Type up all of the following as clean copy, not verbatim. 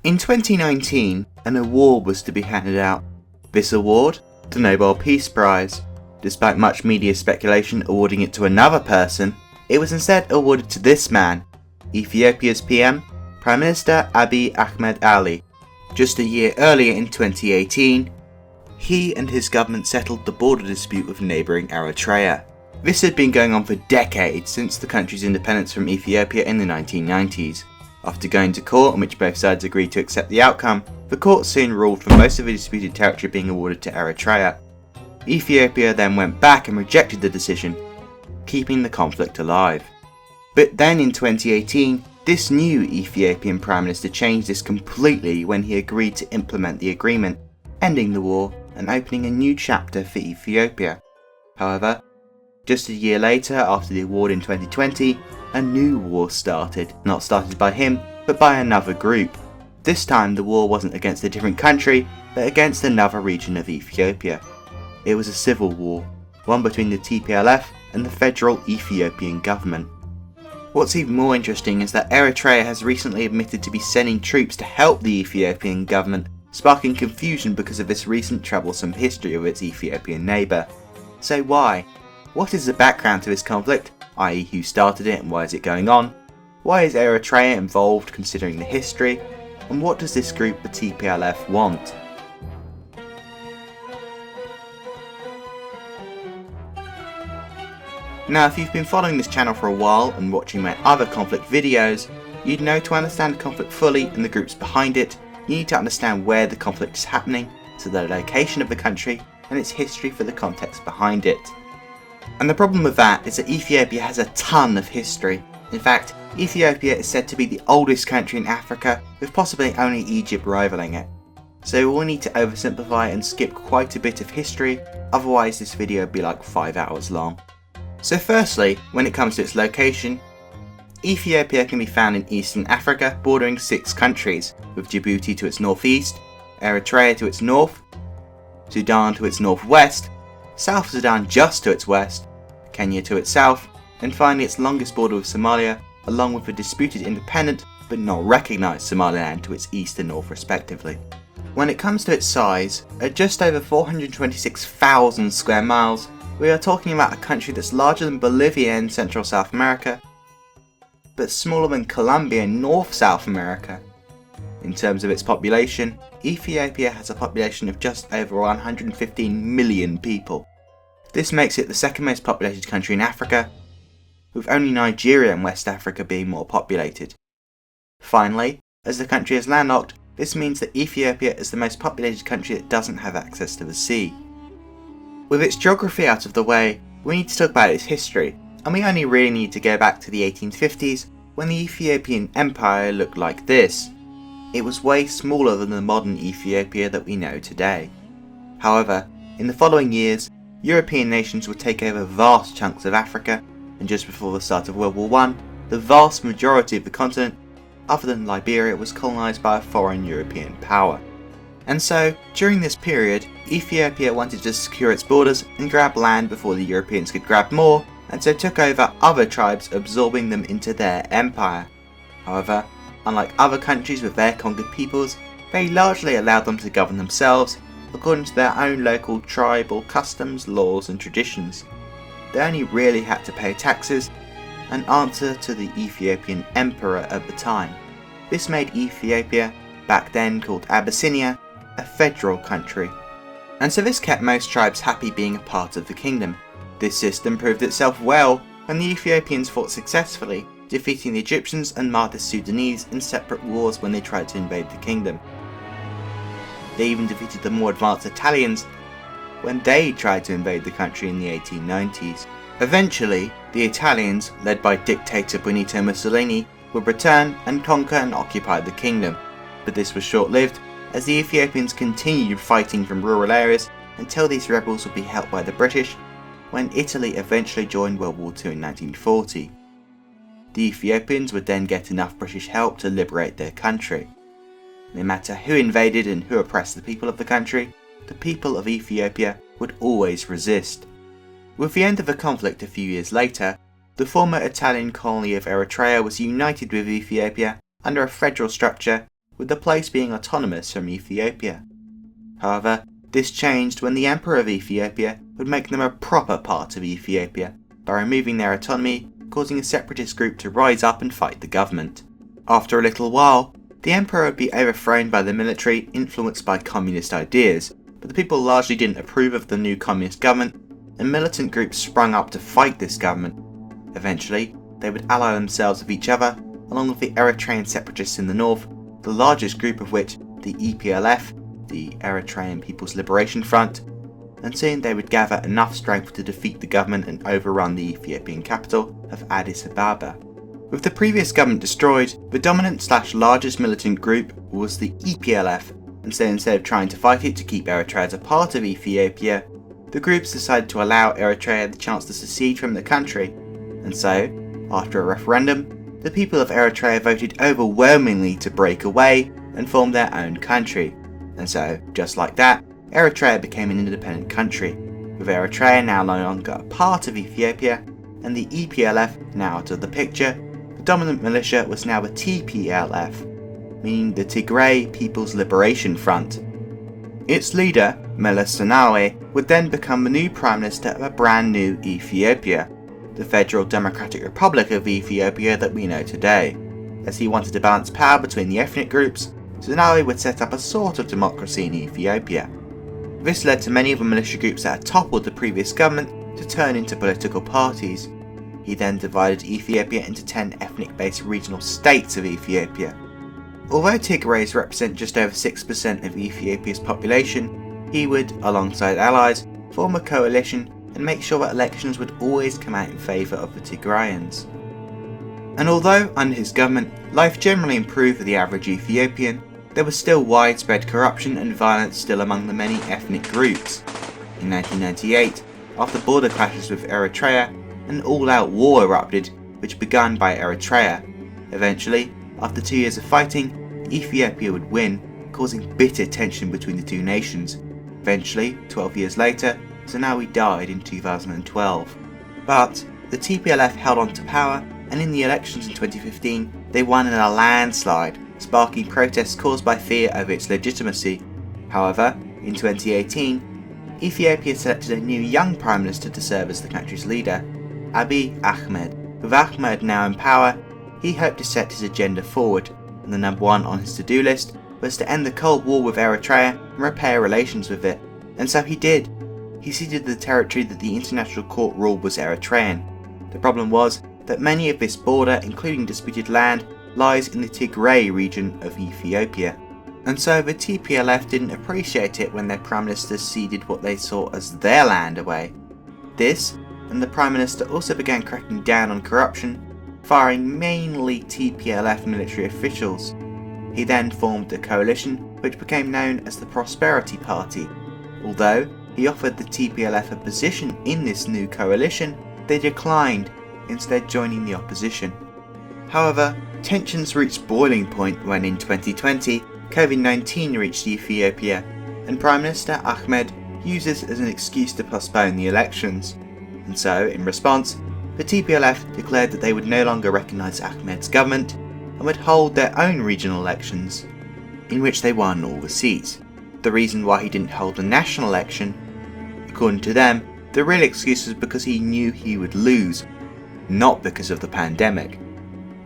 In 2019, an award was to be handed out. This award, the Nobel Peace Prize. Despite much media speculation awarding it to another person, it was instead awarded to this man, Ethiopia's PM, Prime Minister Abiy Ahmed Ali. Just a year earlier in 2018, he and his government settled the border dispute with neighbouring Eritrea. This had been going on for decades since the country's independence from Ethiopia in the 1990s. After going to court in which both sides agreed to accept the outcome, the court soon ruled for most of the disputed territory being awarded to Eritrea. Ethiopia then went back and rejected the decision, keeping the conflict alive. But then in 2018, this new Ethiopian Prime Minister changed this completely when he agreed to implement the agreement, ending the war and opening a new chapter for Ethiopia. However, just a year later, after the award in 2020, a new war started, not started by him, but by another group. This time the war wasn't against a different country, but against another region of Ethiopia. It was a civil war, one between the TPLF and the federal Ethiopian government. What's even more interesting is that Eritrea has recently admitted to be sending troops to help the Ethiopian government, sparking confusion because of this recent troublesome history of its Ethiopian neighbour. So why? What is the background to this conflict, i.e. who started it and why is it going on? Why is Eritrea involved considering the history? And what does this group, the TPLF, want? Now, if you've been following this channel for a while and watching my other conflict videos, you'd know to understand the conflict fully and the groups behind it, you need to understand where the conflict is happening, so the location of the country and its history for the context behind it. And the problem with that is that Ethiopia has a ton of history. In fact, Ethiopia is said to be the oldest country in Africa, with possibly only Egypt rivaling it. So we'll need to oversimplify and skip quite a bit of history, otherwise this video would be like 5 hours long. So firstly, when it comes to its location, Ethiopia can be found in Eastern Africa, bordering 6 countries, with Djibouti to its northeast, Eritrea to its north, Sudan to its northwest, South Sudan just to its west, Kenya to its south, and finally its longest border with Somalia, along with the disputed independent but not recognised Somaliland to its east and north respectively. When it comes to its size, at just over 426,000 square miles, we are talking about a country that's larger than Bolivia in Central South America, but smaller than Colombia in North South America. In terms of its population, Ethiopia has a population of just over 115 million people. This makes it the second most populated country in Africa, with only Nigeria and West Africa being more populated. Finally, as the country is landlocked, this means that Ethiopia is the most populated country that doesn't have access to the sea. With its geography out of the way, we need to talk about its history, and we only really need to go back to the 1850s when the Ethiopian Empire looked like this. It was way smaller than the modern Ethiopia that we know today. However, in the following years, European nations would take over vast chunks of Africa, and just before the start of World War I, the vast majority of the continent, other than Liberia, was colonised by a foreign European power. And so, during this period, Ethiopia wanted to secure its borders and grab land before the Europeans could grab more, and so took over other tribes, absorbing them into their empire. However, unlike other countries with their conquered peoples, they largely allowed them to govern themselves according to their own local tribal customs, laws and traditions. They only really had to pay taxes and answer to the Ethiopian emperor at the time. This made Ethiopia, back then called Abyssinia, a federal country. And so this kept most tribes happy being a part of the kingdom. This system proved itself well when the Ethiopians fought successfully, defeating the Egyptians and Mahdi's Sudanese in separate wars when they tried to invade the kingdom. They even defeated the more advanced Italians when they tried to invade the country in the 1890s. Eventually, the Italians, led by dictator Benito Mussolini, would return and conquer and occupy the kingdom, but this was short-lived as the Ethiopians continued fighting from rural areas until these rebels would be helped by the British when Italy eventually joined World War II in 1940. The Ethiopians would then get enough British help to liberate their country. No matter who invaded and who oppressed the people of the country, the people of Ethiopia would always resist. With the end of the conflict a few years later, the former Italian colony of Eritrea was united with Ethiopia under a federal structure with the place being autonomous from Ethiopia. However, this changed when the Emperor of Ethiopia would make them a proper part of Ethiopia by removing their autonomy, causing a separatist group to rise up and fight the government. After a little while, the Emperor would be overthrown by the military influenced by communist ideas, but the people largely didn't approve of the new communist government, and militant groups sprung up to fight this government. Eventually, they would ally themselves with each other, along with the Eritrean separatists in the north, the largest group of which, the EPLF, the Eritrean People's Liberation Front, and soon they would gather enough strength to defeat the government and overrun the Ethiopian capital of Addis Ababa. With the previous government destroyed, the dominant/largest militant group was the EPLF, and so instead of trying to fight it to keep Eritrea as a part of Ethiopia, the groups decided to allow Eritrea the chance to secede from the country, and so, after a referendum, the people of Eritrea voted overwhelmingly to break away and form their own country, and so, just like that, Eritrea became an independent country, with Eritrea now no longer a part of Ethiopia, and the EPLF now out of the picture. The dominant militia was now the TPLF, meaning the Tigray People's Liberation Front. Its leader, Meles Zenawi, would then become the new Prime Minister of a brand new Ethiopia, the Federal Democratic Republic of Ethiopia that we know today. As he wanted to balance power between the ethnic groups, Zenawi would set up a sort of democracy in Ethiopia. This led to many of the militia groups that had toppled the previous government to turn into political parties. He then divided Ethiopia into 10 ethnic-based regional states of Ethiopia. Although Tigrays represent just over 6% of Ethiopia's population, he would, alongside allies, form a coalition and make sure that elections would always come out in favour of the Tigrayans. And although, under his government, life generally improved for the average Ethiopian, there was still widespread corruption and violence still among the many ethnic groups. In 1998, after border clashes with Eritrea, an all-out war erupted, which began by Eritrea. Eventually, after 2 years of fighting, Ethiopia would win, causing bitter tension between the two nations. Eventually, 12 years later, Zenawi died in 2012. But the TPLF held on to power, and in the elections in 2015, they won in a landslide, sparking protests caused by fear over its legitimacy. However, in 2018, Ethiopia selected a new young Prime Minister to serve as the country's leader, Abiy Ahmed. With Ahmed now in power, he hoped to set his agenda forward, and the number one on his to-do list was to end the Cold War with Eritrea and repair relations with it, and so he did. He ceded the territory that the International Court ruled was Eritrean. The problem was that many of this border, including disputed land, lies in the Tigray region of Ethiopia, and so the TPLF didn't appreciate it when their Prime Minister ceded what they saw as their land away. This, and the Prime Minister also began cracking down on corruption, firing mainly TPLF military officials. He then formed a coalition which became known as the Prosperity Party. Although he offered the TPLF a position in this new coalition, they declined, instead joining the opposition. However, tensions reached boiling point when in 2020, COVID-19 reached Ethiopia, and Prime Minister Ahmed used this as an excuse to postpone the elections. And so, in response, the TPLF declared that they would no longer recognise Ahmed's government and would hold their own regional elections, in which they won all the seats. The reason why he didn't hold a national election, according to them, the real excuse was because he knew he would lose, not because of the pandemic.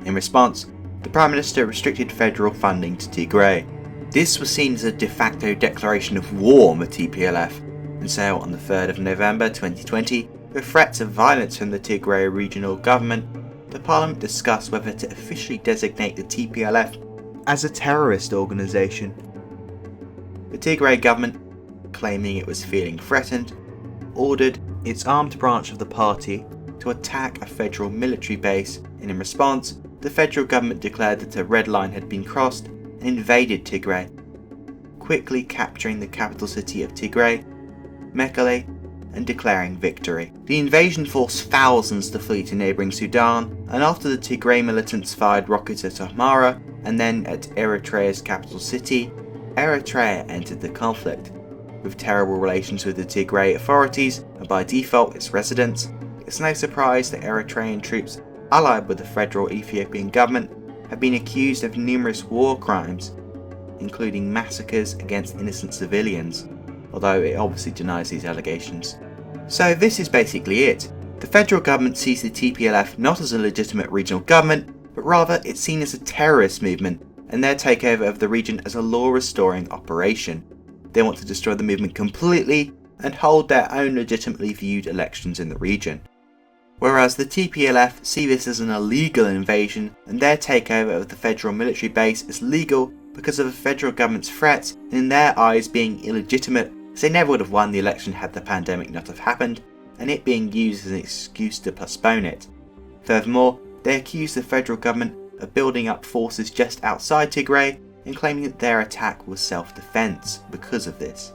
In response, the Prime Minister restricted federal funding to Tigray. This was seen as a de facto declaration of war on the TPLF, and so on the 3rd of November 2020, with threats of violence from the Tigray regional government, the Parliament discussed whether to officially designate the TPLF as a terrorist organisation. The Tigray government, claiming it was feeling threatened, ordered its armed branch of the party to attack a federal military base, and in response, the federal government declared that a red line had been crossed and invaded Tigray, quickly capturing the capital city of Tigray, Mekelle, and declaring victory. The invasion forced thousands to flee to neighbouring Sudan, and after the Tigray militants fired rockets at Asmara and then at Eritrea's capital city, Eritrea entered the conflict. With terrible relations with the Tigray authorities and by default its residents, it's no surprise that Eritrean troops allied with the federal Ethiopian government have been accused of numerous war crimes, including massacres against innocent civilians, although it obviously denies these allegations. So this is basically it. The federal government sees the TPLF not as a legitimate regional government, but rather it's seen as a terrorist movement, and their takeover of the region as a law-restoring operation. They want to destroy the movement completely and hold their own legitimately viewed elections in the region. Whereas the TPLF see this as an illegal invasion, and their takeover of the federal military base is legal because of the federal government's threats and in their eyes being illegitimate, as they never would have won the election had the pandemic not have happened, and it being used as an excuse to postpone it. Furthermore, they accuse the federal government of building up forces just outside Tigray and claiming that their attack was self-defense because of this.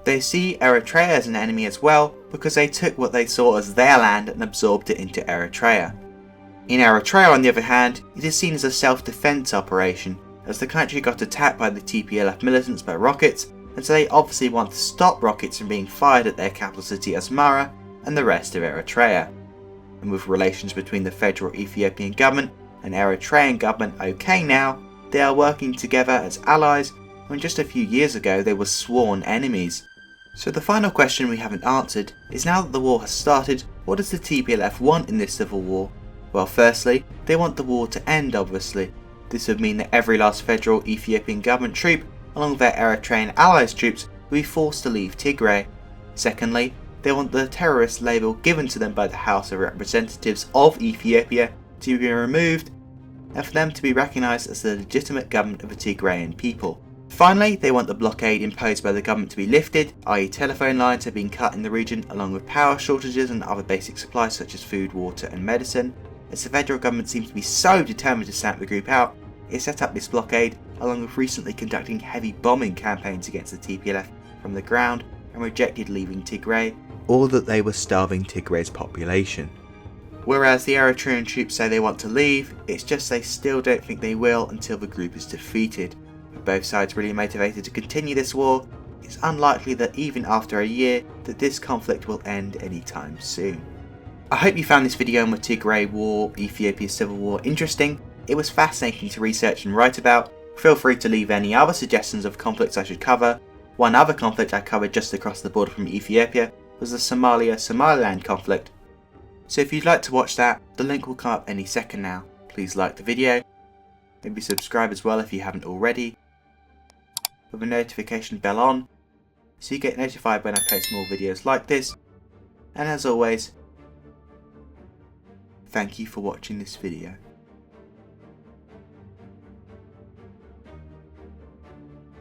They see Eritrea as an enemy as well because they took what they saw as their land and absorbed it into Eritrea. In Eritrea, on the other hand, it is seen as a self-defense operation, as the country got attacked by the TPLF militants by rockets, and so they obviously want to stop rockets from being fired at their capital city Asmara and the rest of Eritrea. And with relations between the federal Ethiopian government and Eritrean government okay now, they are working together as allies when just a few years ago they were sworn enemies. So the final question we haven't answered is, now that the war has started, what does the TPLF want in this civil war? Well, firstly, they want the war to end obviously. This would mean that every last federal Ethiopian government troop, along with their Eritrean allies troops, will be forced to leave Tigray. Secondly, they want the terrorist label given to them by the House of Representatives of Ethiopia to be removed, and for them to be recognised as the legitimate government of the Tigrayan people. Finally, they want the blockade imposed by the government to be lifted, i.e. telephone lines have been cut in the region along with power shortages and other basic supplies such as food, water and medicine. As the federal government seems to be so determined to stamp the group out, it set up this blockade along with recently conducting heavy bombing campaigns against the TPLF from the ground and rejected leaving Tigray, or that they were starving Tigray's population. Whereas the Eritrean troops say they want to leave, it's just they still don't think they will until the group is defeated. With both sides really motivated to continue this war, it's unlikely that even after a year that this conflict will end anytime soon. I hope you found this video on the Tigray War, Ethiopia Civil War interesting. It was fascinating to research and write about. Feel free to leave any other suggestions of conflicts I should cover. One other conflict I covered just across the border from Ethiopia was the Somalia-Somaliland conflict. So if you'd like to watch that, the link will come up any second now. Please like the video, maybe subscribe as well if you haven't already, with a notification bell on, so you get notified when I post more videos like this. And as always, thank you for watching this video.